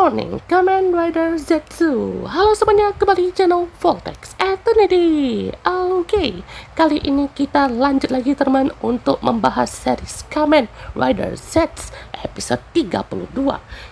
morning, Kamen Rider Zetsu. Halo semuanya, kembali di channel Vortex Eternity. Oke, kali ini kita lanjut lagi teman untuk membahas series Kamen Rider Z episode 32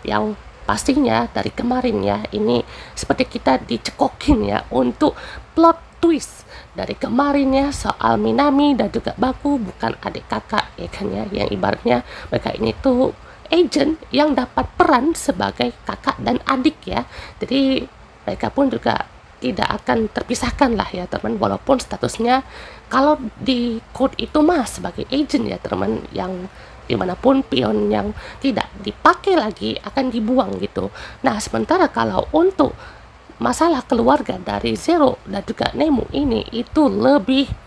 yang pastinya dari kemarin ya, ini seperti kita dicekokin ya untuk plot twist dari kemarin ya, soal Minami dan juga Baku bukan adik kakak ya kan ya, yang ibaratnya mereka ini tuh agent yang dapat peran sebagai kakak dan adik ya. Jadi mereka pun juga tidak akan terpisahkan lah ya teman, walaupun statusnya kalau di code itu mah sebagai agent ya teman, yang dimanapun pion yang tidak dipakai lagi akan dibuang gitu. Nah sementara kalau untuk masalah keluarga dari Zero dan juga Nemu ini itu lebih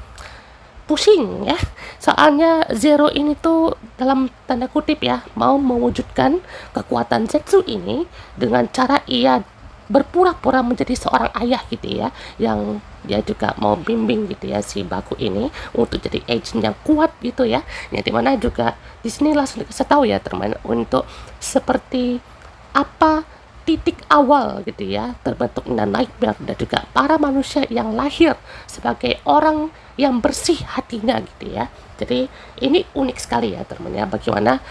pusing ya, soalnya Zero ini tuh dalam tanda kutip ya mau mewujudkan kekuatan Zetsu ini dengan cara ia berpura-pura menjadi seorang ayah gitu ya, yang dia juga mau bimbing gitu ya si Baku ini untuk jadi agent yang kuat gitu ya, yang dimana juga di sini langsung dikasih tahu ya teman untuk seperti apa titik awal gitu ya terbentuknya Nightmare dan juga para manusia yang lahir sebagai orang yang bersih hatinya gitu ya. Jadi ini unik sekali ya teman ya, bagaimana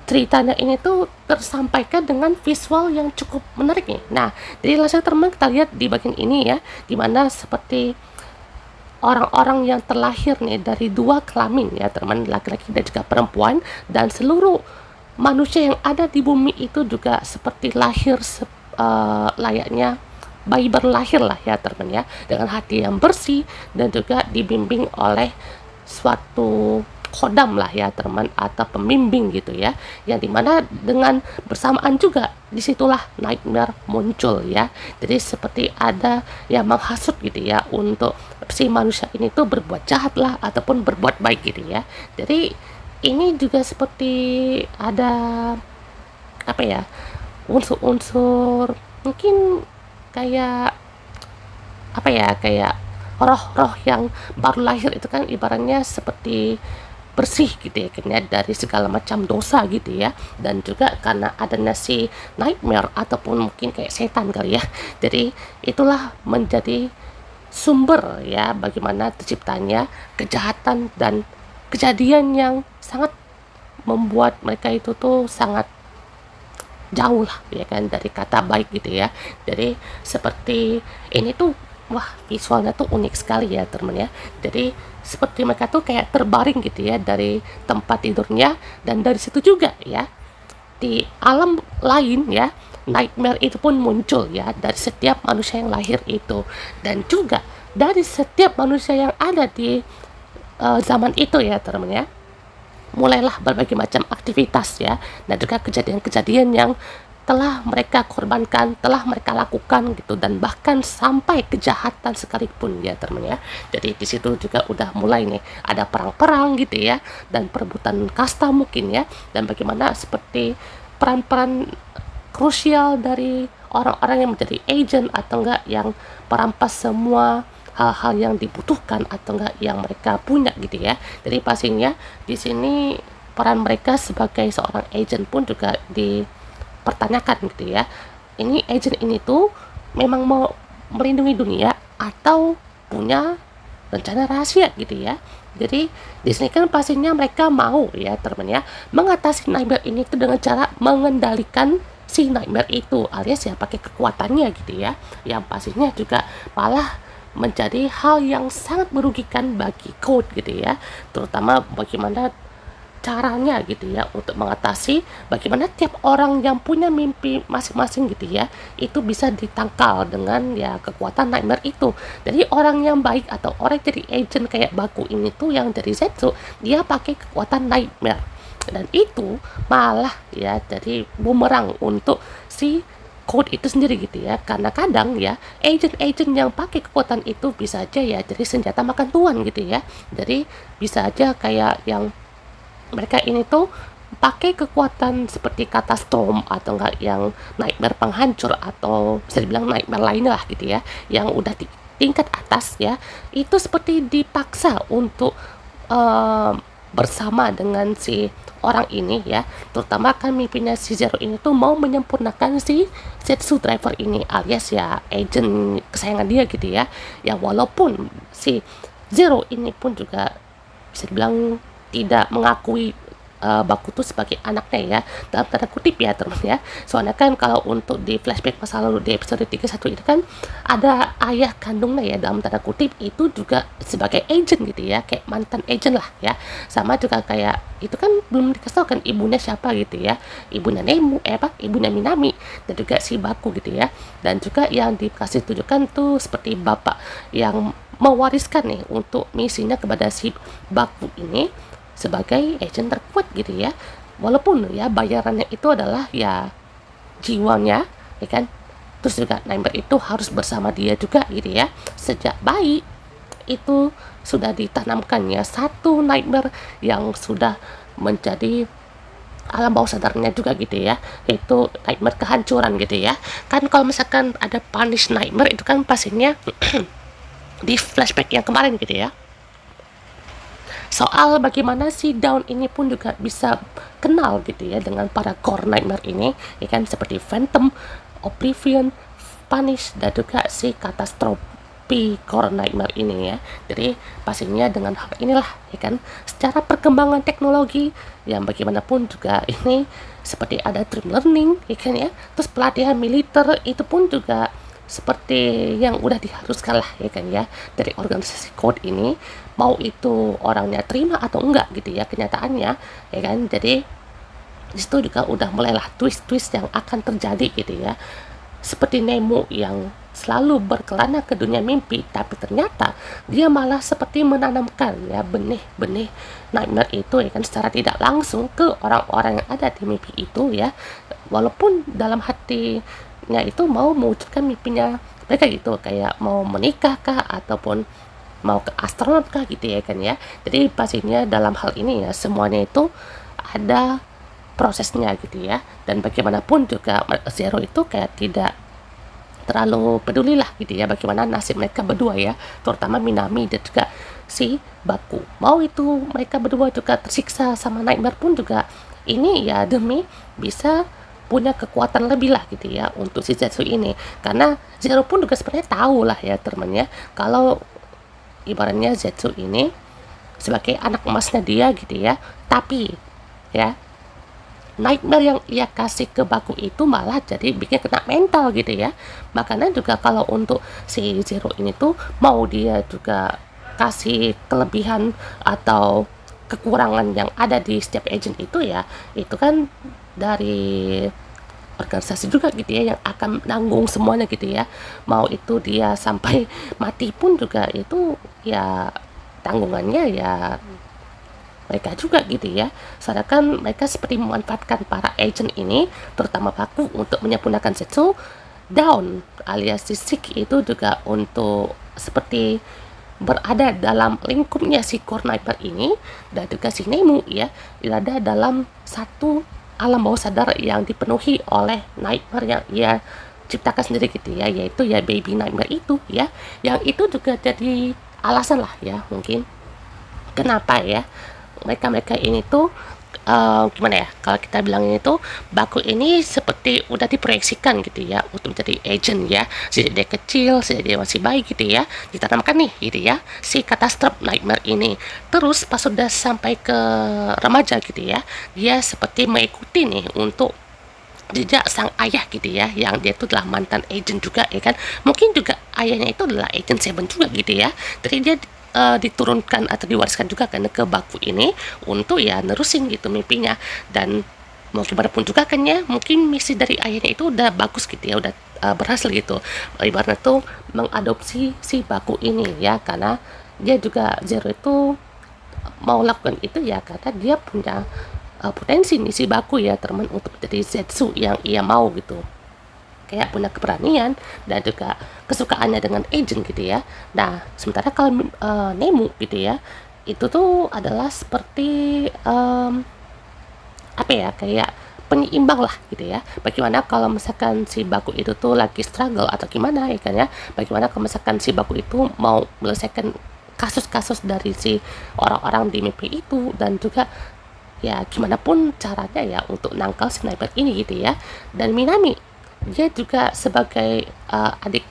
ceritanya ini tuh tersampaikan dengan visual yang cukup menarik nih. Nah, jadi langsung teman kita lihat di bagian ini ya, dimana seperti orang-orang yang terlahir nih dari dua kelamin ya teman, laki-laki dan juga perempuan, dan seluruh manusia yang ada di bumi itu juga seperti lahir layaknya bayi berlahir lah ya teman ya, dengan hati yang bersih dan juga dibimbing oleh suatu kodam lah ya teman, atau pembimbing gitu ya, yang dimana dengan bersamaan juga disitulah Nightmare muncul ya. Jadi seperti ada yang menghasut gitu ya untuk si manusia ini tuh berbuat jahat lah ataupun berbuat baik gitu ya. Jadi ini juga seperti ada apa ya, unsur-unsur mungkin kayak apa ya, kayak roh-roh yang baru lahir itu kan ibaratnya seperti bersih gitu ya kan ya, dari segala macam dosa gitu ya, dan juga karena adanya si Nightmare ataupun mungkin kayak setan kali ya, jadi itulah menjadi sumber ya bagaimana terciptanya kejahatan dan kejadian yang sangat membuat mereka itu tuh sangat jauh lah ya kan dari kata baik gitu ya. Jadi seperti ini tuh wah, visualnya tuh unik sekali ya teman ya. Jadi seperti mereka tuh kayak terbaring gitu ya dari tempat tidurnya, dan dari situ juga ya di alam lain ya Nightmare itu pun muncul ya dari setiap manusia yang lahir itu, dan juga dari setiap manusia yang ada di zaman itu ya teman ya, mulailah berbagai macam aktivitas ya, dan juga kejadian-kejadian yang telah mereka korbankan, telah mereka lakukan gitu, dan bahkan sampai kejahatan sekalipun ya teman ya. Jadi di situ juga udah mulai nih ada perang-perang gitu ya, dan perebutan kasta mungkin ya, dan bagaimana seperti peran-peran krusial dari orang-orang yang menjadi agent atau enggak yang merampas semua hal-hal yang dibutuhkan atau enggak yang mereka punya gitu ya. Jadi pastinya di sini peran mereka sebagai seorang agent pun juga dipertanyakan gitu ya. Ini agent ini tuh memang mau melindungi dunia atau punya rencana rahasia gitu ya. Jadi di sini kan pastinya mereka mau ya teman ya mengatasi Nightmare ini tuh dengan cara mengendalikan si Nightmare itu, alias ya pakai kekuatannya gitu ya, yang pastinya juga malah menjadi hal yang sangat merugikan bagi Code gitu ya, terutama bagaimana caranya gitu ya untuk mengatasi bagaimana tiap orang yang punya mimpi masing-masing gitu ya itu bisa ditangkal dengan ya kekuatan Nightmare itu. Jadi orang yang baik atau orang jadi agent kayak Baku ini tuh yang dari Zetsu, dia pakai kekuatan Nightmare, dan itu malah ya jadi bumerang untuk si Code itu sendiri gitu ya, karena kadang ya agent-agent yang pakai kekuatan itu bisa aja ya jadi senjata makan tuan gitu ya. Jadi bisa aja kayak yang mereka ini tuh pakai kekuatan seperti kata Storm atau enggak yang Nightmare penghancur, atau bisa dibilang Nightmare lainnya lah gitu ya, yang udah di tingkat atas ya, itu seperti dipaksa untuk bersama dengan si orang ini ya, terutama kan mimpinya si Zero ini tuh mau menyempurnakan si Zetsu driver ini alias ya agent kesayangan dia gitu ya. Ya walaupun si Zero ini pun juga bisa dibilang tidak mengakui Baku tuh sebagai anaknya ya, dalam tanda kutip ya teman ya. Soalnya kan kalau untuk di flashback masa lalu di episode 31 itu kan ada ayah kandungnya ya, dalam tanda kutip itu juga sebagai agent gitu ya, kayak mantan agent lah ya. Sama juga kayak itu kan belum dikasih tahu kan ibunya siapa gitu ya, ibunya ibunya Minami dan juga si Baku gitu ya. Dan juga yang dikasih tunjukkan tuh seperti bapak yang mewariskan nih untuk misinya kepada si Baku ini sebagai agent terkuat gitu ya, walaupun ya bayarannya itu adalah ya jiwanya ya kan. Terus juga Nightmare itu harus bersama dia juga gitu ya, sejak bayi itu sudah ditanamkannya satu Nightmare yang sudah menjadi alam bawah sadarnya juga gitu ya, yaitu Nightmare kehancuran gitu ya. Kan kalau misalkan ada Punish Nightmare itu kan pastinya di flashback yang kemarin gitu ya, soal bagaimana si Dawn ini pun juga bisa kenal gitu ya dengan para core Nightmare ini ya kan, seperti Phantom, Oblivion, Punish dan juga si Katastrofi core Nightmare ini ya. Jadi pastinya dengan hal inilah ya kan, secara perkembangan teknologi yang bagaimanapun juga ini seperti ada dream learning ya kan ya, terus pelatihan militer itu pun juga seperti yang udah diharuskan lah ya kan ya dari organisasi code ini, mau itu orangnya terima atau enggak gitu ya kenyataannya ya kan. Jadi disitu juga udah mulailah twist-twist yang akan terjadi gitu ya, seperti Nemo yang selalu berkelana ke dunia mimpi, tapi ternyata dia malah seperti menanamkan ya benih-benih Nightmare itu ya kan secara tidak langsung ke orang-orang yang ada di mimpi itu ya, walaupun dalam hatinya itu mau mewujudkan mimpinya mereka gitu, kayak mau menikah kah ataupun mau ke astronot kah gitu ya kan ya. Jadi pastinya dalam hal ini ya semuanya itu ada prosesnya gitu ya, dan bagaimanapun juga Zero itu kayak tidak terlalu peduli lah gitu ya bagaimana nasib mereka berdua ya, terutama Minami dan juga si Baku. Mau itu mereka berdua juga tersiksa sama Nightmare pun juga ini ya demi bisa punya kekuatan lebih lah gitu ya untuk si Zetsu ini, karena Zero pun juga sebenarnya tahu lah ya temennya kalau ibaratnya Zetsu ini sebagai anak emasnya dia gitu ya, tapi ya Nightmare yang ia kasih ke Baku itu malah jadi bikin kena mental gitu ya. Makanya juga kalau untuk si Zero ini tuh mau dia juga kasih kelebihan atau kekurangan yang ada di setiap agent itu ya, itu kan dari organisasi juga gitu ya yang akan nanggung semuanya gitu ya. Mau itu dia sampai mati pun juga itu ya tanggungannya ya mereka juga gitu ya. Sedangkan mereka seperti memanfaatkan para agent ini, terutama Baku untuk menyempurnakan Zetsu, Dawn alias Sisik itu juga untuk seperti berada dalam lingkupnya si core Nightmare ini, dan juga si Nemu ya berada dalam satu alam bawah sadar yang dipenuhi oleh Nightmare yang ia ciptakan sendiri gitu ya, yaitu ya baby Nightmare itu ya, yang itu juga jadi alasan lah ya mungkin kenapa ya mereka ini tuh gimana ya kalau kita bilang ini tuh Baku ini seperti udah diproyeksikan gitu ya untuk menjadi agent ya, sejak dia kecil, sejak dia masih bayi gitu ya, ditanamkan nih gitu ya si Katastrofi Nightmare ini. Terus pas sudah sampai ke remaja gitu ya, dia seperti mengikuti nih untuk jejak sang ayah gitu ya, yang dia itu adalah mantan agent juga ya kan, mungkin juga ayahnya itu adalah agent Seven juga gitu ya. Jadi dia diturunkan atau diwariskan juga kan ke Baku ini untuk ya nerusin gitu mimpinya. Dan mau gimana pun juga kan ya mungkin misi dari ayahnya itu udah bagus gitu ya, udah berhasil gitu, ibaratnya tuh mengadopsi si Baku ini ya, karena dia juga Zero itu mau lakukan itu ya karena dia punya potensi nih si Baku ya teman untuk jadi Zetsu yang ia mau gitu, kayak punya keberanian dan juga kesukaannya dengan agent gitu ya. Nah sementara kalau Nemu gitu ya itu tuh adalah seperti apa ya kayak penyeimbang lah gitu ya. Bagaimana kalau misalkan si Baku itu tuh lagi struggle atau gimana ya kan ya, bagaimana kalau misalkan si Baku itu mau menyelesaikan kasus-kasus dari si orang-orang di mimpi itu, dan juga ya gimana pun caranya ya untuk nangkal sniper ini gitu ya. Dan Minami dia juga sebagai adik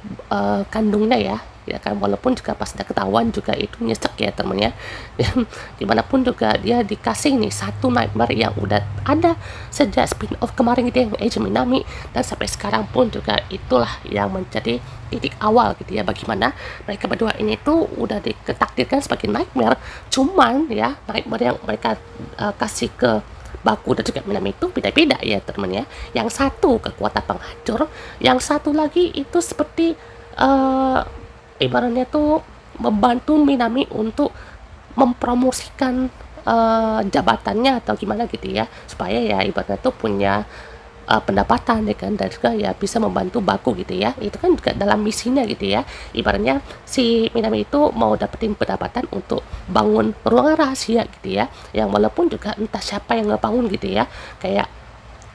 kandungnya ya kan, walaupun juga pas udah ketahuan juga itu nyesek ya temennya. Dan gimana pun juga dia dikasih nih satu nightmare yang udah ada sejak spin off kemarin gitu yang Agent Minami, dan sampai sekarang pun juga itulah yang menjadi titik awal gitu ya bagaimana mereka berdua ini tuh udah diketakdirkan sebagai nightmare. Cuman ya nightmare yang mereka kasih ke Baku dan juga Minami itu beda-beda ya temennya. Yang satu kekuatan penghancur, yang satu lagi itu seperti ibaratnya tuh membantu Minami untuk mempromosikan jabatannya atau gimana gitu ya, supaya ya ibaratnya tuh punya pendapatan ya kan, dan juga ya bisa membantu Baku gitu ya. Itu kan juga dalam misinya gitu ya, ibaratnya si Minami itu mau dapetin pendapatan untuk bangun ruangan rahasia gitu ya, yang walaupun juga entah siapa yang ngebangun gitu ya. Kayak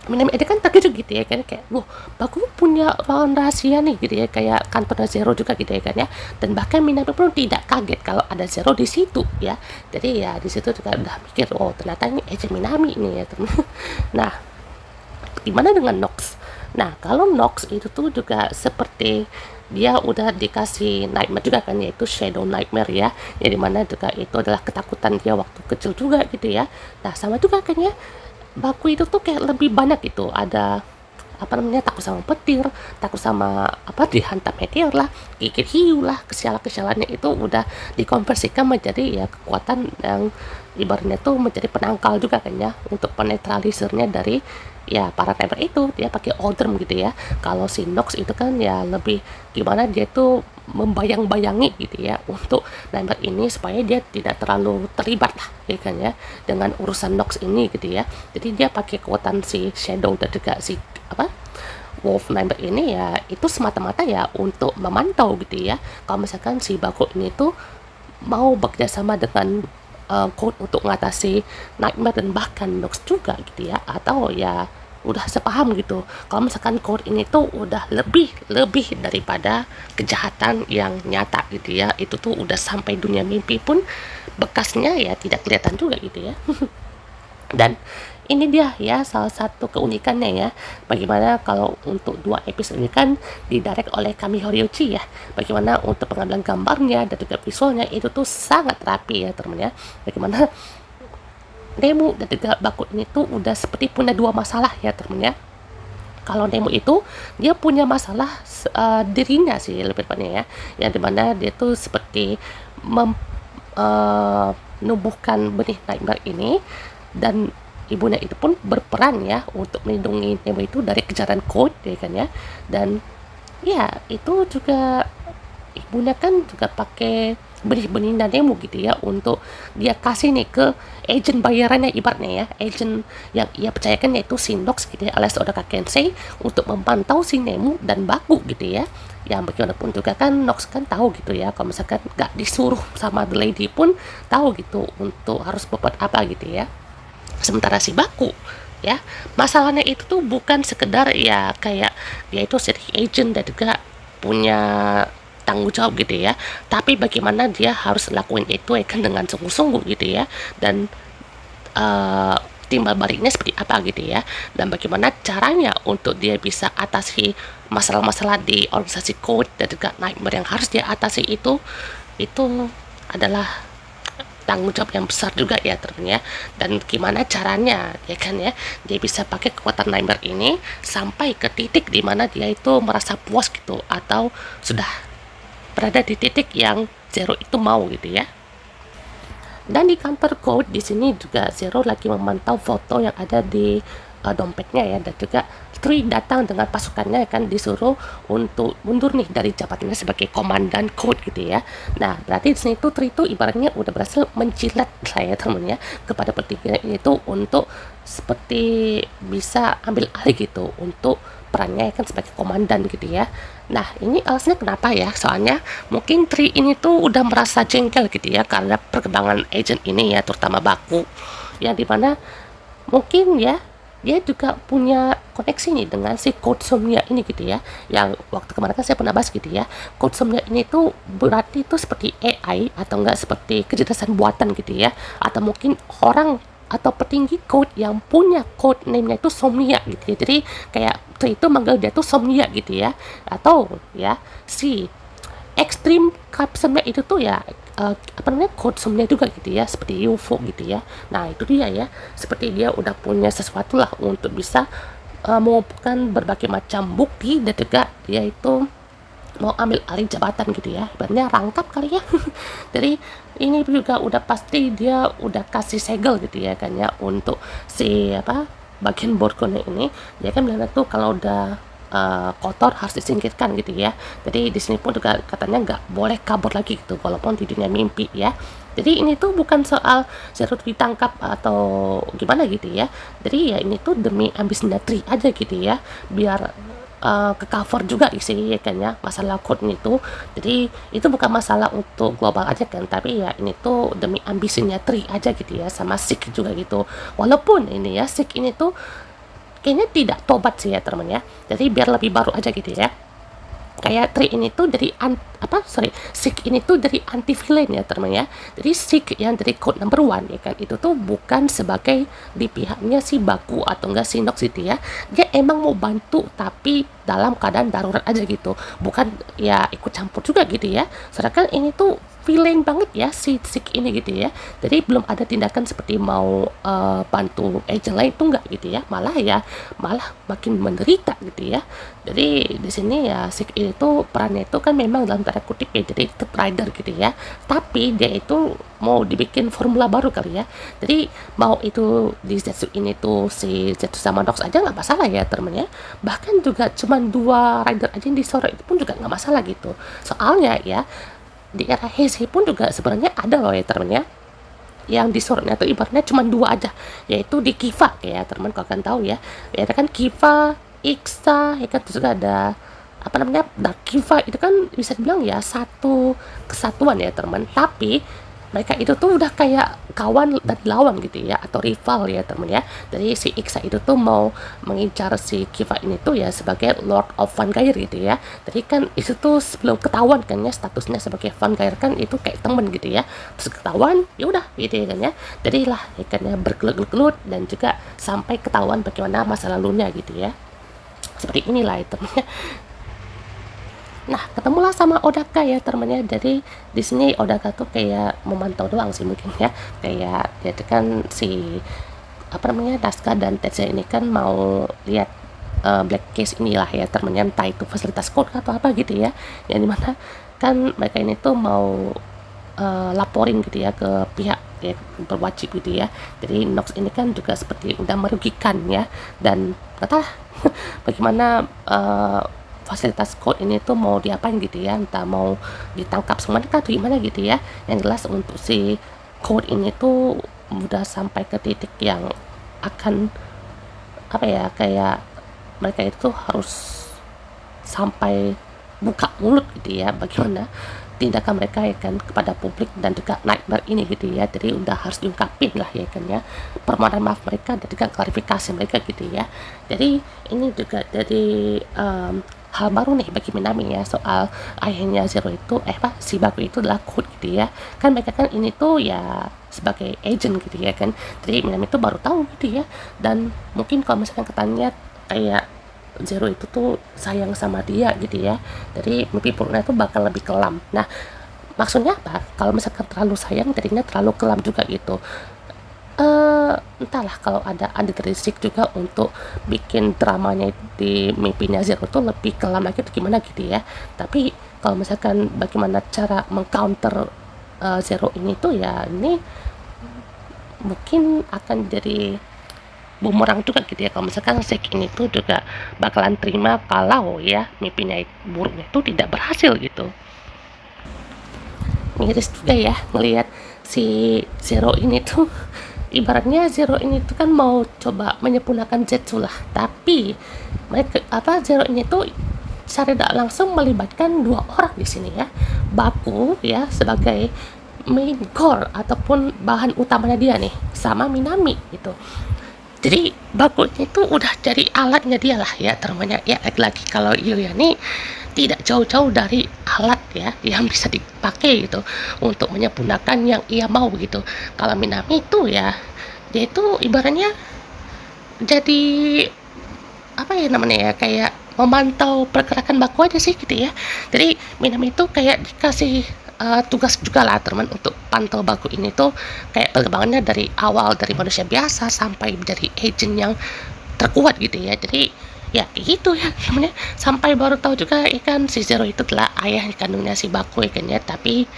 Minami ada kan terkejut gitu ya kan, kayak wah Baku punya ruangan rahasia nih gitu ya, kayak kantornya Zero juga gitu ya kan ya. Dan bahkan Minami pun tidak kaget kalau ada Zero di situ ya. Jadi ya di situ juga udah mikir, oh ternyata ini Agent Minami ini ya teman. Nah, gimana dengan Nox? Nah, kalau Nox itu tuh juga seperti dia udah dikasih nightmare juga kan, yaitu shadow nightmare ya, yang dimana juga itu adalah ketakutan dia waktu kecil juga gitu ya. Nah, sama juga kan ya, Baku itu tuh kayak lebih banyak gitu, ada apa namanya, takut sama petir, takut sama apa dihantam meteor lah, gigit hiu lah, kesialan-kesialannya itu udah dikonversikan menjadi ya kekuatan yang ibaratnya tuh menjadi penangkal juga kan ya, untuk penetralisernya dari ya para sniper itu. Dia pakai Odrem gitu ya. Kalau si Nox itu kan ya lebih gimana, dia tuh membayang-bayangi gitu ya untuk sniper ini supaya dia tidak terlalu terlibat lah ya kan ya dengan urusan Nox ini gitu ya. Jadi dia pakai kekuatan si Shadow dan juga si apa Wolf Sniper ini ya itu semata-mata ya untuk memantau gitu ya, kalau misalkan si Baku ini tuh mau bekerja sama dengan Code untuk mengatasi Nightmare dan bahkan Nox juga gitu ya, atau ya udah sepaham gitu kalau misalkan Code ini tuh udah lebih daripada kejahatan yang nyata gitu ya. Itu tuh udah sampai dunia mimpi pun bekasnya ya tidak kelihatan juga gitu ya. Dan ini dia ya salah satu keunikannya ya, bagaimana kalau untuk 2 episode ini kan didirect oleh Kami Horiyuchi ya, bagaimana untuk pengambilan gambarnya dan juga visualnya itu tuh sangat rapi ya teman ya. Bagaimana Nemu dan juga Baku ini tuh udah seperti punya 2 masalah ya teman ya. Kalau Nemu itu dia punya masalah dirinya sih lebih tepatnya ya, yang dimana dia tuh seperti menumbuhkan benih nightmare ini, dan ibunya itu pun berperan ya untuk melindungi Nemo itu dari kejaran Code ya kan ya. Dan ya itu juga ibunya kan juga pakai benih-benih Nemo gitu ya, untuk dia kasih nih ke agent bayarannya ibaratnya ya, agent yang ia percayakan yaitu si Nox gitu ya, alias Odaka Kensei, untuk memantau si Nemo dan Baku gitu ya. Yang bagaimanapun juga kan Nox kan tahu gitu ya, kalau misalkan nggak disuruh sama The Lady pun tahu gitu untuk harus berbuat apa gitu ya. Sementara si Baku ya, masalahnya itu tuh bukan sekedar ya kayak dia itu jadi agent dan juga punya tanggung jawab gitu ya, tapi bagaimana dia harus lakuin itu ya kan dengan sungguh-sungguh gitu ya, dan timbal baliknya seperti apa gitu ya, dan bagaimana caranya untuk dia bisa atasi masalah-masalah di organisasi Code dan juga Nightmare yang harus dia atasi itu adalah tanggung jawab yang besar juga ya teman ya. Dan gimana caranya ya kan ya, dia bisa pakai kekuatan Nightmare ini sampai ke titik dimana dia itu merasa puas gitu, atau sudah berada di titik yang Zero itu mau gitu ya. Dan di kantor Code di sini juga Zero lagi memantau foto yang ada di dompetnya ya, dan juga Tri datang dengan pasukannya kan, disuruh untuk mundur nih dari jabatannya sebagai komandan Code gitu ya. Nah berarti di sini tuh Tri itu ibaratnya udah berhasil menjilat saya temennya kepada pertigaan itu untuk seperti bisa ambil alih gitu untuk perannya kan sebagai komandan gitu ya. Nah ini alasannya kenapa ya, soalnya mungkin Tri ini tuh udah merasa jengkel gitu ya karena perkembangan agent ini ya, terutama Baku, yang dimana mungkin ya dia juga punya koneksi nih dengan si Code Somnia ini gitu ya, yang waktu kemarin kan saya pernah bahas gitu ya. Code Somnia ini tuh berarti itu seperti AI atau enggak seperti kecerdasan buatan gitu ya, atau mungkin orang atau petinggi code yang punya code name-nya itu Somnia gitu ya. Jadi kayak itu manggil dia tuh Somnia gitu ya, atau ya si Extreme Capsumnya itu tuh ya apa namanya code sumnya juga gitu ya, seperti UFO gitu ya. Nah itu dia ya, seperti dia udah punya sesuatu lah untuk bisa mengumpulkan berbagai macam bukti dan juga dia itu mau ambil alih jabatan gitu ya, ibaratnya rangkap kali ya. Jadi ini juga udah pasti dia udah kasih segel gitu ya kan ya untuk si apa bagian Borgone ini. Dia kan bilang tuh kalau udah kotor harus disingkirkan gitu ya. Jadi di sini pun juga katanya nggak boleh kabur lagi gitu walaupun di dunia mimpi ya. Jadi ini tuh bukan soal Zero ditangkap atau gimana gitu ya. Jadi ya ini tuh demi ambisinya Tri aja gitu ya, biar ke cover juga sih ya kan ya masalah code itu. Jadi itu bukan masalah untuk global aja kan, tapi ya ini tuh demi ambisinya Tri aja gitu ya, sama Sik juga gitu. Walaupun ini ya Sik ini tuh kayaknya tidak tobat sih ya teman ya, jadi biar lebih baru aja gitu ya. Kayak Tri ini tuh dari Sik ini tuh dari anti villain ya teman ya. Jadi Sik yang dari code number one ya kan, itu tuh bukan sebagai di pihaknya si Baku atau enggak si Nox gitu ya. Dia emang mau bantu tapi dalam keadaan darurat aja gitu, bukan ya ikut campur juga gitu ya. Sedangkan ini tuh villain banget ya si Sik ini gitu ya. Jadi belum ada tindakan seperti mau bantu agent lain tuh enggak gitu ya, malah makin menderita gitu ya. Jadi di sini ya Sik itu perannya itu kan memang dalam tanda kutip ya jadi Knight Rider gitu ya, tapi dia itu mau dibikin formula baru kali ya. Jadi mau itu di Zetsu ini tuh si Zetsu sama Nox aja nggak masalah ya temen ya, bahkan juga cuman 2 rider aja yang disorot itu pun juga nggak masalah gitu. Soalnya ya di era Heisei pun juga sebenarnya ada loh ya temen ya, yang disorotnya tuh ibaratnya cuma 2 aja, yaitu di Kiva ya teman, kalau kalian tahu ya, ya kan Kiva, Ixa ya kan, terus juga ada apa namanya Dark Kiva, itu kan bisa dibilang ya satu kesatuan ya teman, tapi mereka itu tuh udah kayak kawan dan lawan gitu ya, atau rival ya temen ya. Jadi si Ixa itu tuh mau mengincar si Kiva ini tuh ya sebagai Lord of Vanguard gitu ya. Jadi kan itu tuh sebelum ketahuan kan ya statusnya sebagai Vanguard kan itu kayak temen gitu ya. Terus ketahuan ya udah gitu ya kan ya. Jadi lah ya kan ya bergelut-gelut dan juga sampai ketahuan bagaimana masa lalunya gitu ya. Seperti inilah itu temennya. Nah, ketemulah sama Odaka ya temennya. Jadi di sini Odaka tuh kayak memantau doang sih mungkin ya. Kayak dia tuh kan si apa namanya Daska dan Tetsuya ini kan mau lihat Black Case inilah ya temennya, entah itu fasilitas code atau apa gitu ya. Yang dimana kan mereka ini tuh mau laporin gitu ya ke pihak ya berwajib gitu ya. Jadi Nox ini kan juga seperti udah merugikan ya, dan kata bagaimana fasilitas code ini tuh mau diapain gitu ya, entah mau ditangkap semuanya atau gimana gitu ya. Yang jelas untuk si code ini tuh udah sampai ke titik yang akan apa ya, kayak mereka itu harus sampai buka mulut gitu ya bagaimana tindakan mereka ya kan kepada publik dan juga Nightmare ini gitu ya. Jadi udah harus diungkapin lah ya kan ya permohonan maaf mereka dan juga klarifikasi mereka gitu ya. Jadi ini juga dari hal baru nih bagi Minami ya, soal ayahnya Zero itu si Baku itu adalah Code gitu ya. Kan mereka kan ini tuh ya sebagai agent gitu ya kan. Jadi Minami itu baru tahu gitu ya. Dan mungkin kalau misalkan katanya kayak Zero itu tuh sayang sama dia gitu ya, jadi mimpi buruknya tuh bakal lebih kelam. Nah maksudnya apa, kalau misalkan terlalu sayang jadinya terlalu kelam juga gitu. Entahlah, kalau ada Andrew juga untuk bikin dramanya di mimpinya Zero tuh lebih kelam lagi atau gimana gitu ya. Tapi kalau misalkan bagaimana cara mengcounter Zero ini tuh ya ini mungkin akan jadi bumerang juga gitu ya, kalau misalkan Sek ini tuh juga bakalan terima kalau ya mimpinya buruknya itu tidak berhasil gitu. Miris juga ya ngelihat si Zero ini tuh ibaratnya Zero ini tuh kan mau coba menyempurnakan Zetsu lah, tapi mereka Zero ini tuh secara tidak langsung melibatkan 2 orang di sini ya. Baku ya sebagai main core ataupun bahan utamanya dia nih, sama Minami gitu. Jadi Baku itu udah jadi alatnya dia lah ya temannya ya. Lagi-lagi kalau Yuliani tidak jauh-jauh dari alat ya yang bisa dipakai gitu untuk menyempurnakan yang ia mau gitu. Kalau Minami itu ya dia itu ibaratnya jadi apa ya namanya ya, kayak memantau pergerakan Baku aja sih gitu ya. Jadi Minami itu kayak dikasih tugas juga lah teman untuk pantau Baku ini tuh kayak perkembangannya dari awal dari manusia biasa sampai menjadi agent yang terkuat gitu ya. Jadi ya kayak gitu ya namanya, sampai baru tahu juga ikan si Zero itu adalah ayah kandungnya si Baku ikannya. Tapi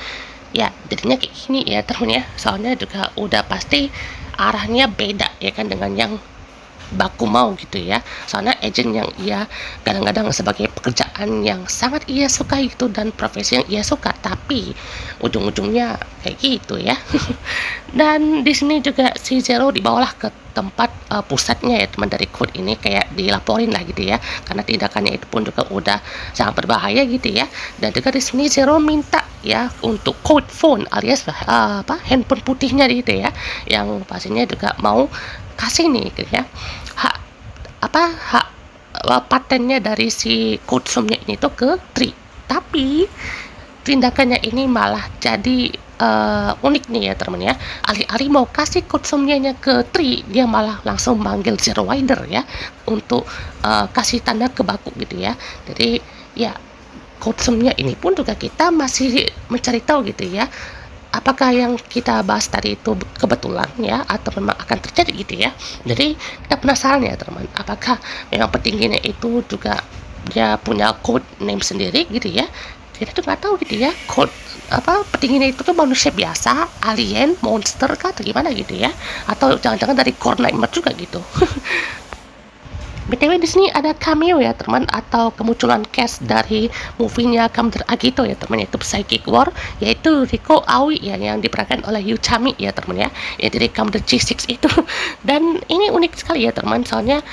ya jadinya kayak gini ya teman ya, soalnya juga udah pasti arahnya beda ya kan dengan yang Baku mau gitu ya. Soalnya agent yang ia kadang-kadang sebagai pekerjaan yang sangat ia suka itu dan profesi yang ia suka, tapi ujung-ujungnya kayak gitu ya. Dan di sini juga si Zero dibawalah ke tempat pusatnya ya teman dari code ini, kayak dilaporin lah gitu ya, karena tindakannya itu pun juga udah sangat berbahaya gitu ya. Dan juga di sini Zero minta ya untuk code phone alias handphone putihnya gitu ya, yang pastinya juga mau kasih nih gitu ya hak hak patennya dari si konsumnya ini tuh ke Tri. Tapi tindakannya ini malah jadi unik nih ya teman ya. Alih-alih mau kasih konsumnya ke Tri, dia malah langsung manggil Zero Rider ya untuk kasih tanda ke Baku gitu ya. Jadi ya konsumnya ini pun juga kita masih mencari tahu gitu ya, apakah yang kita bahas tadi itu kebetulan ya atau memang akan terjadi gitu ya. Jadi kita penasaran ya teman, apakah memang petingginya itu juga dia punya code name sendiri gitu ya. Kita tuh nggak tahu gitu ya, code petingginya itu tuh manusia biasa, alien, monster kah atau gimana gitu ya, atau jangan-jangan dari core nightmare juga gitu. BTW di sini ada cameo ya teman, atau kemunculan cast dari movie-nya Kamen Agito ya teman, yaitu Psychic War, yaitu Riko Aoi ya yang diperankan oleh Yuchami ya teman ya, yang dari Kamen G6 itu. Dan ini unik sekali ya teman, soalnya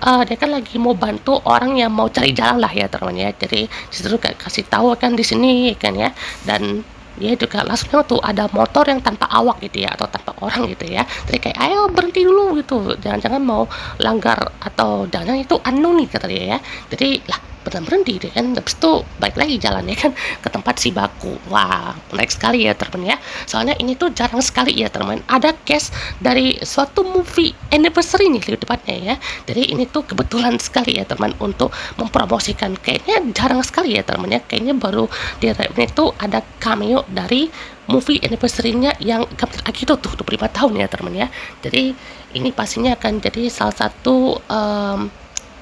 dia kan lagi mau bantu orang yang mau cari jalan lah ya teman ya. Jadi disitu kasih tahu kan di sini kan ya, dan dia juga langsung tuh ada motor yang tanpa awak gitu ya, atau tanpa orang gitu ya. Jadi kayak ayo berhenti dulu gitu, jangan-jangan mau langgar atau jangan itu unknown nih kata dia ya. Jadi lah benar berhenti deh kan, habis itu balik lagi jalannya kan ke tempat si Baku. Wah menarik sekali ya teman ya, soalnya ini tuh jarang sekali ya teman ada case dari suatu movie anniversary nih di depannya ya. Jadi ini tuh kebetulan sekali ya teman untuk mempromosikan, kayaknya jarang sekali ya teman ya, kayaknya baru di ini tuh ada cameo dari movie anniversary-nya yang Kamen Agito tuh 25 tahun ya teman ya. Jadi ini pastinya akan jadi salah satu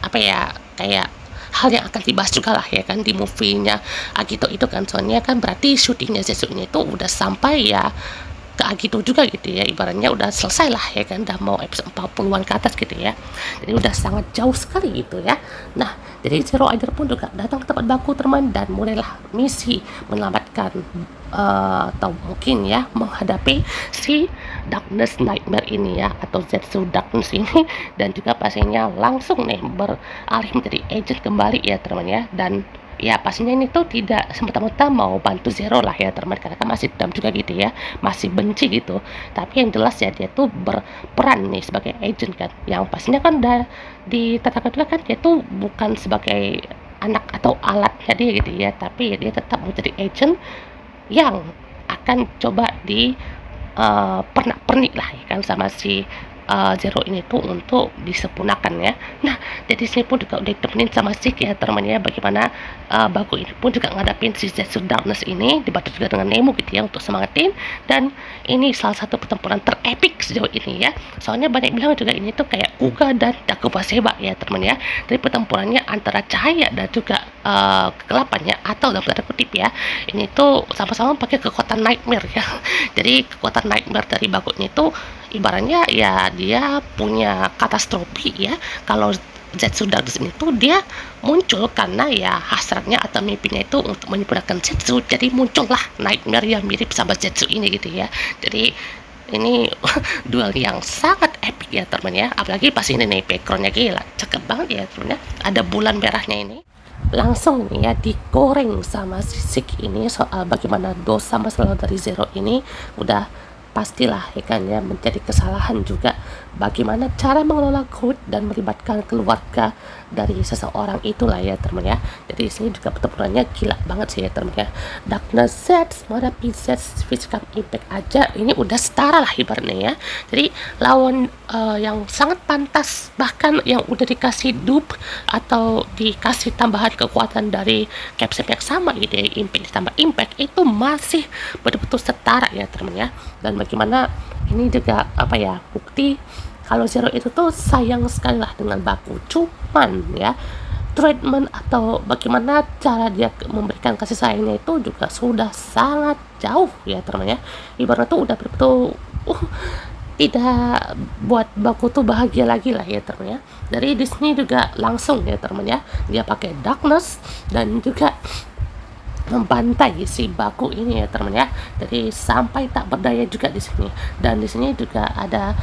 kayak hal yang akan dibahas juga lah ya kan di movie-nya Agito itu kan. Soalnya kan berarti syutingnya Zetsu-nya itu udah sampai ya ke Agito juga gitu ya, ibaratnya udah selesai lah ya kan, udah mau episode 40-an ke atas gitu ya. Jadi udah sangat jauh sekali gitu ya. Nah jadi Zero Rider pun juga datang ke tempat Baku teman, dan mulailah misi menyelamatkan atau mungkin ya menghadapi si Darkness Nightmare ini ya, atau Zetsu Darkness ini. Dan juga pastinya langsung nih beralih menjadi agent kembali ya teman ya. Dan ya pastinya ini tuh tidak semata-mata mau bantu Zero lah ya teman, karena kan masih dendam juga gitu ya, masih benci gitu. Tapi yang jelas ya dia tuh berperan nih sebagai agent kan, yang pastinya kan udah dikatakan juga kan dia tuh bukan sebagai anak atau alatnya dia gitu ya, tapi dia tetap menjadi agent yang akan coba di pernak-pernik lah ya kan sama si Zero ini tuh untuk disempurnakan ya. Nah jadi sini pun juga udah ditemenin sama Sik ya teman-teman ya, bagaimana Baku ini pun juga ngadapin si Zetsu Darkness ini, dibantu juga dengan Nemo gitu ya untuk semangatin. Dan ini salah satu pertempuran terepik sejauh ini ya, soalnya banyak bilang juga ini tuh kayak Kuga dan Dakuba Seba ya teman ya. Dari pertempurannya antara cahaya dan juga kegelapannya, atau dalam tanda kutip ya, ini tuh sama-sama pakai kekuatan nightmare ya. Jadi kekuatan nightmare dari Baku ini tuh ibaratnya ya dia punya katastrofi ya. Kalau Zetsu Darkness ini tuh dia muncul karena ya hasratnya atau mimpinya itu untuk menyempurnakan Zetsu, jadi muncullah nightmare yang mirip sama Zetsu ini gitu ya. Jadi ini duel yang sangat epic ya teman ya, apalagi pas ini nih backgroundnya gila cakep banget ya teman ya, ada bulan merahnya ini langsung nih ya digoreng sama si Sik ini, soal bagaimana dosa masalah dari Zero ini udah pastilah ya kan ya menjadi kesalahan juga bagaimana cara mengelola code dan melibatkan keluarga dari seseorang itulah ya teman ya. Jadi di sini juga pertempurannya gila banget sih ya teman ya. Darkness sets menghadapi sets physical impact aja ini udah setara lah ibaratnya ya. Jadi lawan yang sangat pantas, bahkan yang udah dikasih dupe atau dikasih tambahan kekuatan dari capsule yang sama gitu ya, impact ditambah impact, itu masih betul-betul setara ya teman ya. Dan bagaimana ini juga apa ya, bukti kalau Zero itu tuh sayang sekali lah dengan Baku. Cuman ya treatment atau bagaimana cara dia memberikan kasih sayangnya itu juga sudah sangat jauh ya teman ya. Ibaratnya tuh udah betul-betul tidak buat Baku tuh bahagia lagi lah ya teman ya. Dari Disney juga langsung ya teman ya, dia pakai darkness dan juga membantai si Baku ini ya teman ya. Jadi sampai tak berdaya juga di sini. Dan di sini juga ada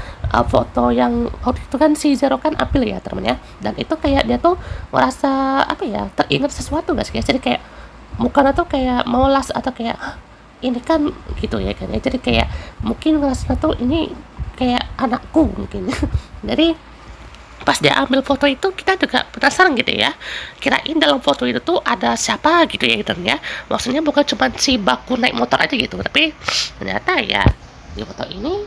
foto yang waktu itu kan si Zero kan ambil ya teman ya. Dan itu kayak dia tuh merasa apa ya, teringat sesuatu gak sih? Jadi kayak mukanya tuh kayak melas atau kayak "Hah, ini kan gitu ya kan ya." Jadi kayak mungkin ngerasa tuh ini kayak anakku mungkin. Jadi pas dia ambil foto itu kita juga penasaran gitu ya, kirain dalam foto itu tuh ada siapa gitu ya gitu ya, maksudnya bukan cuma si Baku naik motor aja gitu, tapi ternyata ya di foto ini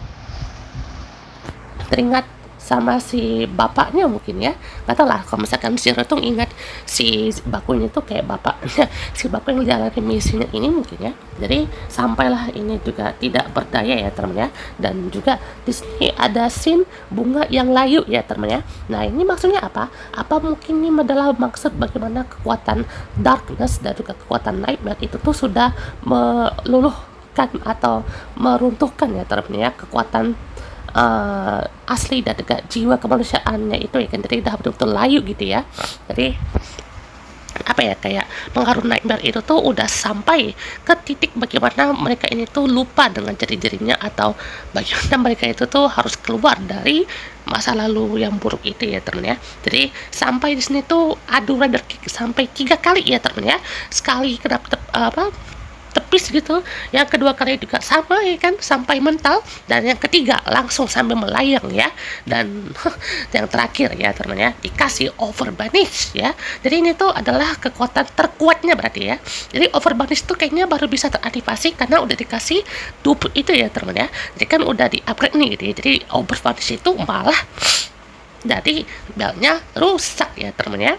teringat sama si bapaknya mungkin ya, nggak tahu lah. Kalau misalkan Zero tuh ingat si Baku ini tuh kayak bapaknya si Baku yang jalani misinya ini mungkin ya. Jadi sampailah ini juga tidak berdaya ya teman ya. Dan juga di sini ada scene bunga yang layu ya teman ya. Nah ini maksudnya apa? Apa mungkin ini adalah maksud bagaimana kekuatan darkness dan juga kekuatan nightmare itu tuh sudah meluluhkan atau meruntuhkan ya teman ya kekuatan asli dan juga jiwa kemanusiaannya itu ya kan. Jadi udah betul-betul layu gitu ya. Jadi apa ya, kayak pengaruh nightmare itu tuh udah sampai ke titik bagaimana mereka ini tuh lupa dengan jari-jarinya, atau bagaimana mereka itu tuh harus keluar dari masa lalu yang buruk itu ya teman ya. Jadi sampai di sini tuh adu rider kick sampai 3 kali ya teman ya. Sekali kena tepis gitu, yang kedua kali juga sama ya kan sampai mental, dan yang ketiga langsung sampai melayang ya. Dan yang terakhir ya teman ya dikasih overbanish ya. Jadi ini tuh adalah kekuatan terkuatnya berarti ya. Jadi overbanish tuh kayaknya baru bisa teraktivasi karena udah dikasih dupe itu ya teman ya. Jadi kan udah di upgrade nih gitu ya. Jadi overbanish itu malah jadi beltnya rusak ya teman ya.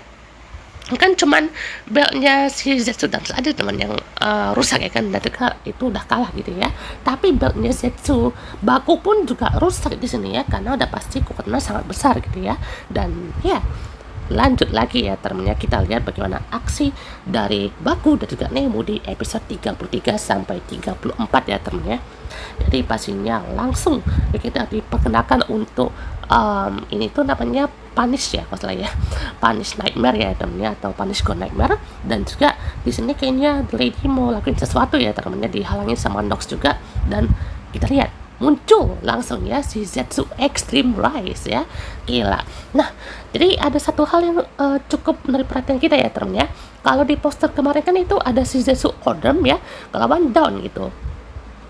Kan cuman beltnya si Zetsu Dance aja teman yang rusak ya kan, dan juga itu udah kalah gitu ya. Tapi beltnya Zetsu Baku pun juga rusak di sini ya, karena udah pasti kekuatannya sangat besar gitu ya. Dan ya lanjut lagi ya temennya, kita lihat bagaimana aksi dari Baku dan juga Nemu di episode 33 sampai 34 ya temennya. Jadi pastinya langsung kita diperkenalkan untuk ini tuh namanya Punish ya, masalah ya, Punish Nightmare ya temennya, atau Punish Go Nightmare. Dan juga di sini kayaknya The Lady mau lakuin sesuatu ya temennya, dihalangin sama Nox juga. Dan kita lihat muncul langsung ya si Zetsu Extreme Rise ya, gila. Nah jadi ada satu hal yang cukup menarik perhatian kita ya temen ya. Kalau di poster kemarin kan itu ada si Zetsu Ordem ya ngelawan Dawn gitu.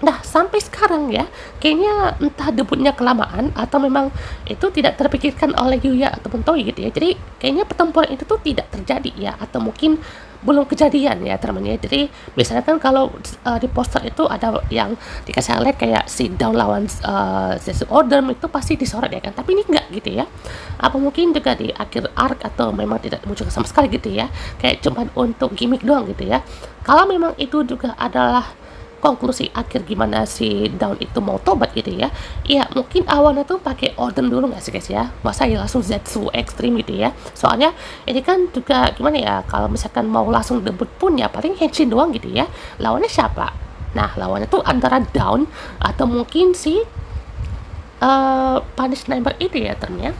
Nah sampai sekarang ya kayaknya entah debutnya kelamaan atau memang itu tidak terpikirkan oleh Yuya ataupun Toei gitu ya. Jadi kayaknya pertempuran itu tuh tidak terjadi ya, atau mungkin belum kejadian ya teman-teman ya. Jadi misalnya kan kalau di poster itu ada yang dikasih lihat kayak si Dawn lawan Zetsu Order itu pasti disorot ya kan, tapi ini enggak gitu ya. Apa mungkin juga di akhir arc atau memang tidak muncul sama sekali gitu ya, kayak cuman untuk gimmick doang gitu ya. Kalau memang itu juga adalah konklusi akhir gimana si Dawn itu mau tobat gitu ya, ya mungkin awalnya tuh pakai Order dulu nggak sih guys ya, masa ya langsung Zetsu Extreme gitu ya. Soalnya ini kan juga gimana ya, kalau misalkan mau langsung debut pun ya paling Henshin doang gitu ya. Lawannya siapa? Nah lawannya tuh antara Dawn atau mungkin si Punish Nightmare itu ya ternyata.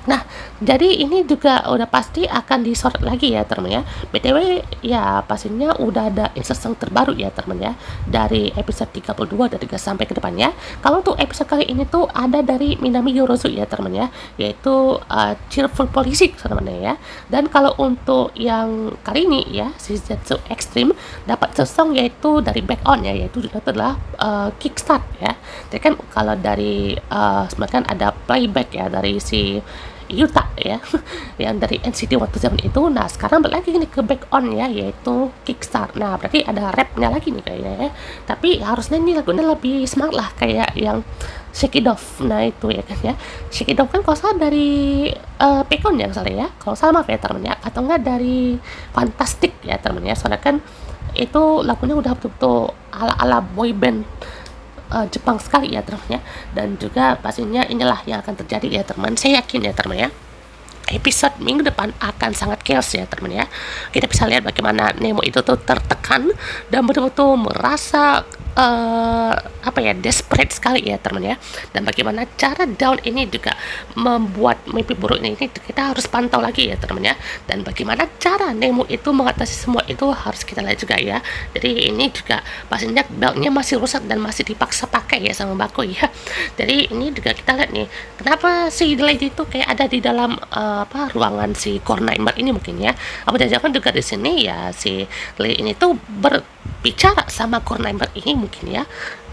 Nah, jadi ini juga udah pasti akan disorot lagi ya teman ya. BTW ya pastinya udah ada insertion terbaru ya teman ya, dari episode 32 dan 3 sampai ke depannya. Kalau untuk episode kali ini tuh ada dari Minami Yorozu ya teman ya, yaitu Cheerful Police teman ya. Dan kalau untuk yang kali ini ya, si Zetsu Extreme dapat sesong yaitu dari Back On ya, yaitu itu adalah Kickstart ya. Jadi kan kalau dari sebenarnya kan ada playback ya dari si Yuta ya yang dari NCT 127 itu. Nah sekarang balik lagi nih ke Back On ya, yaitu Kickstart. Nah berarti ada rapnya lagi nih kayaknya ya, tapi harusnya ini lagunya lebih semangat lah kayak yang Shake It Off. Nah itu ya kan ya, Shake It Off kan kalau salah dari Back On ya salah ya, kalau salah maaf ya teman ya, atau enggak dari Fantastic ya teman ya, soalnya kan itu lagunya udah betul-betul ala-ala boyband Jepang sekali ya teman ya. Dan juga pastinya inilah yang akan terjadi ya teman, saya yakin ya teman ya, episode minggu depan akan sangat chaos ya teman ya. Kita bisa lihat bagaimana Nemo itu tuh tertekan dan betul-betul merasa apa ya, desperate sekali ya teman ya. Dan bagaimana cara Dawn ini juga membuat mimpi buruk ini kita harus pantau lagi ya teman ya. Dan bagaimana cara Nemo itu mengatasi semua itu harus kita lihat juga ya. Jadi ini juga pastinya beltnya masih rusak dan masih dipaksa pakai ya sama Bako ya. Jadi ini juga kita lihat nih, kenapa si Lady itu kayak ada di dalam ruangan si Core Nightmare ini mungkin ya. Apa jangan juga di sini ya si Lady ini tuh berbicara sama Core Nightmare ini mungkin ya,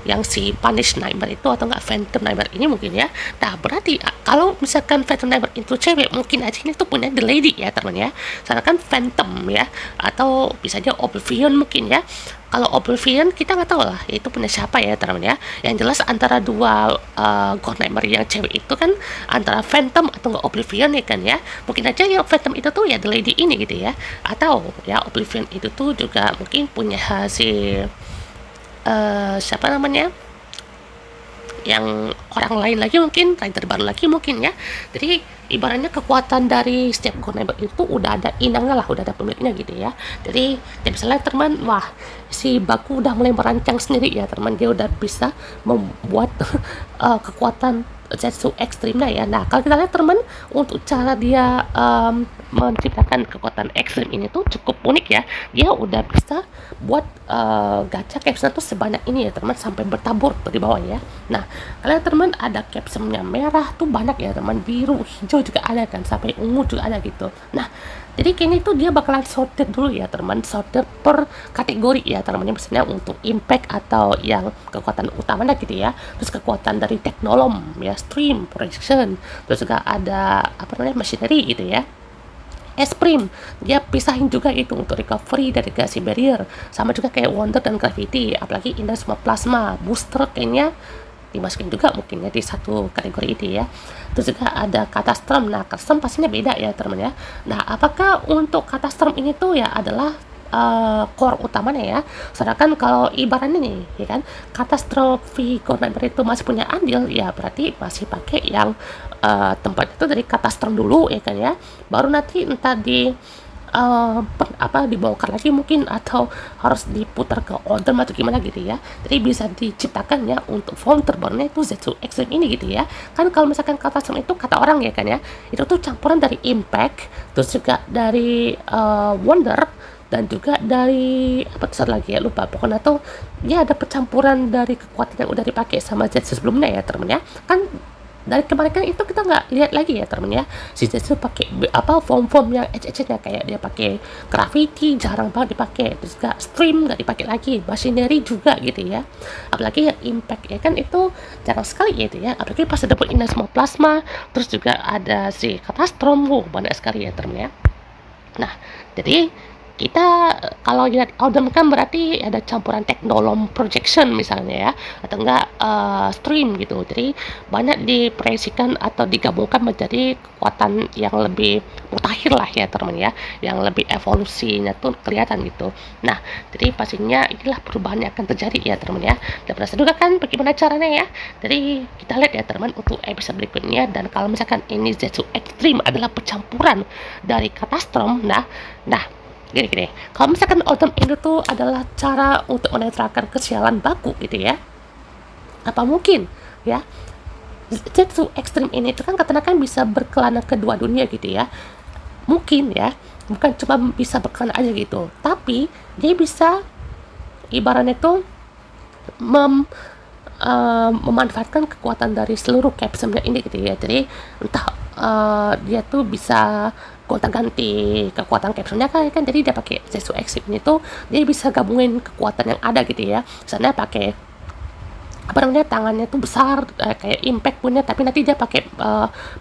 yang si Punish Nightmare itu, atau enggak Phantom Nightmare ini mungkin ya. Nah berarti kalau misalkan Phantom Nightmare itu cewek, mungkin aja ini tuh punya The Lady ya teman ya. Soalnya kan Phantom ya, atau bisa aja Oblivion mungkin ya. Kalau Oblivion kita nggak tahu lah itu punya siapa ya teman ya. Yang jelas antara dua God Nightmare yang cewek itu kan antara Phantom atau nggak Oblivion ya kan ya. Mungkin aja yang Phantom itu tuh ya The Lady ini gitu ya, atau ya Oblivion itu tuh juga mungkin punya si siapa namanya, yang orang lain lagi mungkin, rider baru lagi mungkin ya. Jadi ibaratnya kekuatan dari setiap cornerback itu udah ada inangnya lah, udah ada pemiliknya gitu ya. Jadi misalnya teman, wah si Baku udah mulai merancang sendiri ya teman, dia udah bisa membuat kekuatan Zetsu ekstrimnya ya. Nah kalau kita lihat teman, untuk cara dia menciptakan kekuatan ekstrim ini tuh cukup unik ya. Dia udah bisa buat gacha capsule tuh sebanyak ini ya teman, sampai bertabur tuh di bawah ya. Nah kalian teman, ada capsule-nya merah tuh banyak ya teman, biru, hijau juga ada kan, sampai ungu juga ada gitu. Nah jadi kini tuh dia bakalan sorted dulu ya teman, sorted per kategori ya teman, misalnya untuk impact atau yang kekuatan utamanya gitu ya, terus kekuatan dari teknolom ya, stream, projection, terus juga ada apa namanya, machinery gitu ya. Esprim dia pisahin juga itu untuk recovery dari gasi barrier, sama juga kayak wonder dan gravity, apalagi indah semua plasma booster kayaknya dimasukin juga mungkin ya di satu kategori itu ya. Terus juga ada Catastrom. Nah custom pastinya beda ya teman ya. Nah apakah untuk Catastrom ini tuh ya adalah core utamanya ya, sedangkan kalau ibaratnya nih ya kan, katastrofi Corner itu masih punya andil ya, berarti masih pakai yang tempat itu dari Catastrom dulu ya kan ya, baru nanti entah di dibongkar lagi mungkin, atau harus diputar ke order atau gimana gitu ya. Jadi bisa diciptakan ya untuk form terbarunya itu Zetsu Extreme ini gitu ya. Kan kalau misalkan Catastrom itu kata orang ya kan ya, itu tuh campuran dari impact, terus juga dari wonder, dan juga dari apa besar lagi ya, lupa pokoknya tuh ya, ada percampuran dari kekuatan yang udah dipakai sama Zetsu sebelumnya ya temen ya. Kan dari kemarin kan itu kita nggak lihat lagi ya temen ya, si Zetsu pakai form yang nya kayak dia pakai gravity jarang banget dipakai, terus juga stream nggak dipakai lagi, machinery juga gitu ya, apalagi yang impact ya kan itu jarang sekali gitu ya, apalagi pas ada ini semua plasma, terus juga ada si Catastrom, banyak sekali ya temen ya. Nah jadi kita kalau lihat Audem kan berarti ada campuran teknolom projection misalnya ya, atau enggak stream gitu. Jadi banyak diproyeksikan atau digabungkan menjadi kekuatan yang lebih mutakhir lah ya teman ya, yang lebih evolusinya tuh kelihatan gitu. Nah jadi pastinya inilah perubahan yang akan terjadi ya teman ya, dan berasa juga kan bagaimana caranya ya. Jadi kita lihat ya teman untuk episode berikutnya. Dan kalau misalkan ini Zetsu Extreme adalah percampuran dari Catastrom, nah gini, kalau misalkan Autumn ini tuh adalah cara untuk menetralkan kesialan Baku gitu ya, apa mungkin ya Zetsu Extreme ini itu kan katanya kan bisa berkelana ke dua dunia gitu ya. Mungkin ya, bukan cuma bisa berkelana aja gitu, tapi dia bisa ibaratnya tuh memanfaatkan kekuatan dari seluruh capsule ini gitu ya. Jadi entah dia tuh bisa gonta-ganti kekuatan capsule-nya kan jadi dia pakai Zetsu Extreme ini tuh dia bisa gabungin kekuatan yang ada gitu ya. Misalnya pakai apa namanya tangannya tuh besar kayak impact punya, tapi nanti dia pakai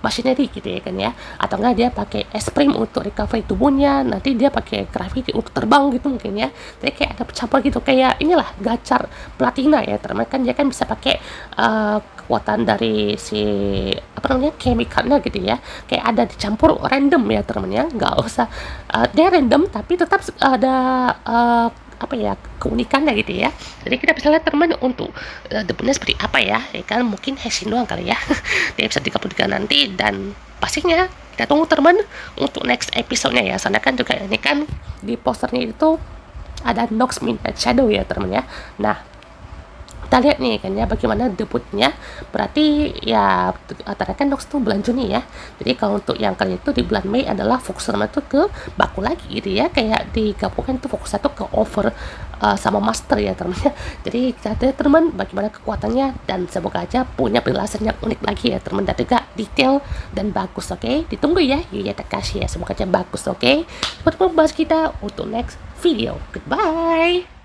machinery gitu ya kan ya, atau enggak dia pakai esprim untuk recovery tubuhnya, nanti dia pakai gravity untuk terbang gitu mungkin ya. Jadi kayak ada campur gitu, kayak inilah gachar platina ya teman kan, dia kan bisa pakai kekuatan dari si apa namanya chemicalnya gitu ya, kayak ada dicampur random ya teman ya, nggak usah dia random tapi tetap ada apa ya keunikannya gitu ya. Jadi kita bisa lihat teman untuk debunya seperti apa ya kan, mungkin Henshin doang kali ya di episode 33 nanti, dan pastinya kita tunggu teman untuk next episode-nya ya, soalnya kan juga ini kan di posternya itu ada Nox Midnight Shadow ya teman ya. Nah kita lihat nih kan ya bagaimana debutnya, berarti ya antara kan Nox tuh bulan Juni ya, jadi kalau untuk yang kali itu di bulan Mei adalah fokus teman tuh ke Baku lagi gitu ya, kayak digabungkan tuh fokus satu ke over sama master ya teman ya. Jadi kita lihat teman bagaimana kekuatannya, dan semoga aja punya penjelasan yang unik lagi ya teman, dan juga detail dan bagus. Oke, ditunggu ya Yuya Takashi ya, semoga aja bagus. Oke, buat membahas kita untuk next video. Goodbye.